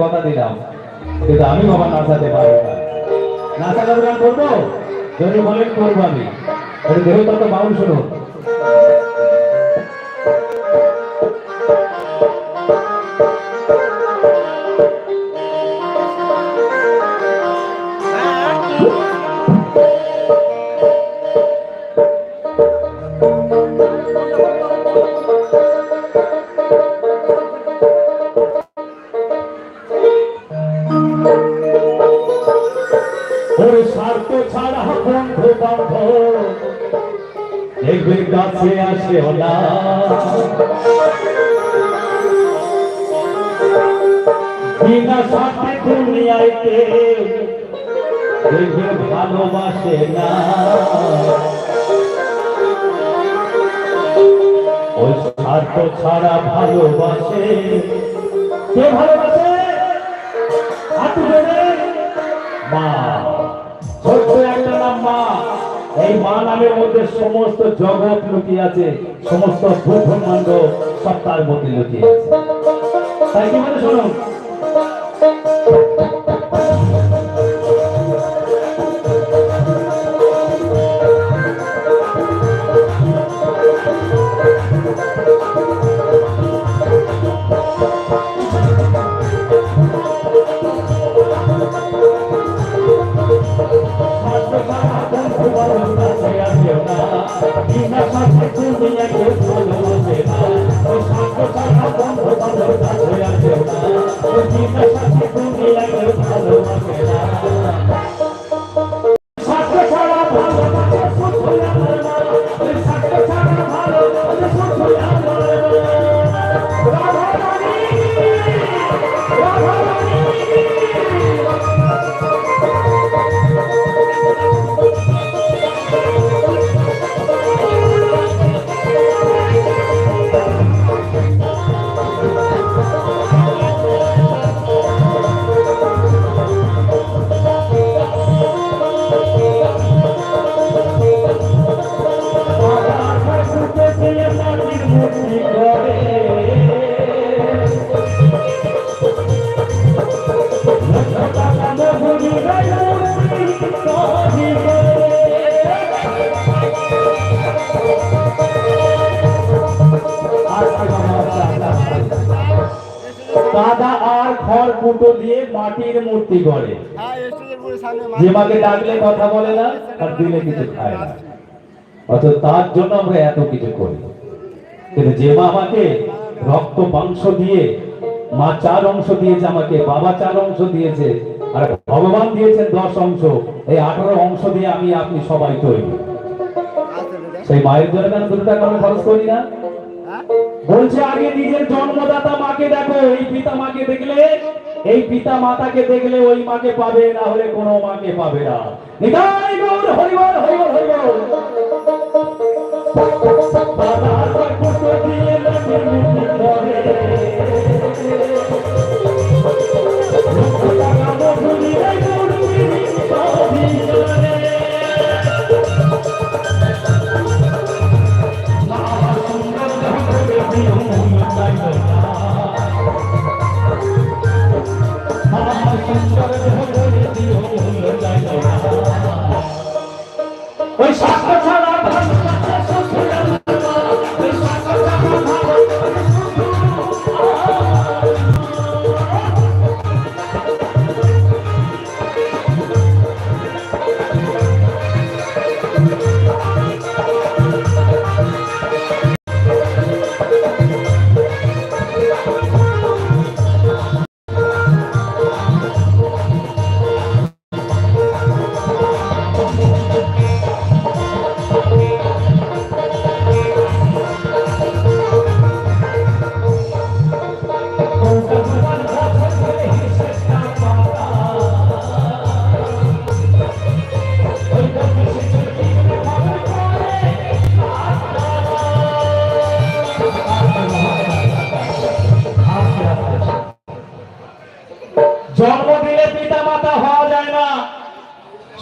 কথা দিলাম, কিন্তু আমি বাবা নাচাতে পারবো না। নাচানোর গান করবো, যদি বলেন করবো আমি। দেহ তত বাউল শুনুন। স্বার্থ ছাড়া বন্ধু বান্ধব দেখবে কাছে আসে না, বিনা স্বার্থে দুনিয়াতে দেখবে ভালোবাসে না। ওই স্বার্থ ছাড়া ভালোবাসে কে? ভালোবাসে হাত ধরে মা। ছোট্ট একটা নাম মা। এই মা নামের মধ্যে সমস্ত জগৎ লুকিয়ে আছে, সমস্ত ব্রহ্মাণ্ড সব তার মধ্যে লুকিয়ে আছে। তাই কি বলে শুনুন, কাদা আর খড় কুটো দিয়ে মাটির মূর্তি গড়ে। যে মাকে ডাকলে কথা বলে না, আর দিলে কিছু খায় না, অথচ তার জন্য আমরা এত কিছু করি। কিন্তু যে মা আমাকে রক্ত মাংস দিয়ে, মা 4 অংশ দিয়েছে আমাকে, বাবা 4 অংশ দিয়েছে, আর ভগবান দিয়েছেন 10 অংশ, এই 18 অংশ দিয়ে আমি আপনি সবাই তৈরি। সেই মায়ের জন্য কেন 2 টাকা আমি খরচ করি না? বলছে আগে নিজের জন্মদাতা মাকে দেখো। এই পিতা মাকে দেখলে, এই পিতা মাতাকে দেখলে ওই মাকে পাবে, না হলে কোনো মাকে পাবে না। নিতাই গৌর হরি বল, হরি বল, হরি বল। বাবার কুটো দিয়ে মাটির মূর্তি গড়ে, টাকা মধুরি রে গৌরী সবই জানে। ওই স্বার্থ ছাড়া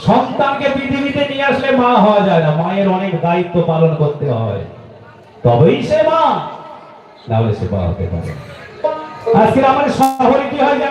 সন্তানকে পৃথিবীতে নিয়ে আসলে মা হওয়া যায় না, মায়ের অনেক দায়িত্ব পালন করতে হয়, তবেই সে মা, না হলে সে মা হতে পারে। আজকে আমাদের শহরে কি হয় জানেন?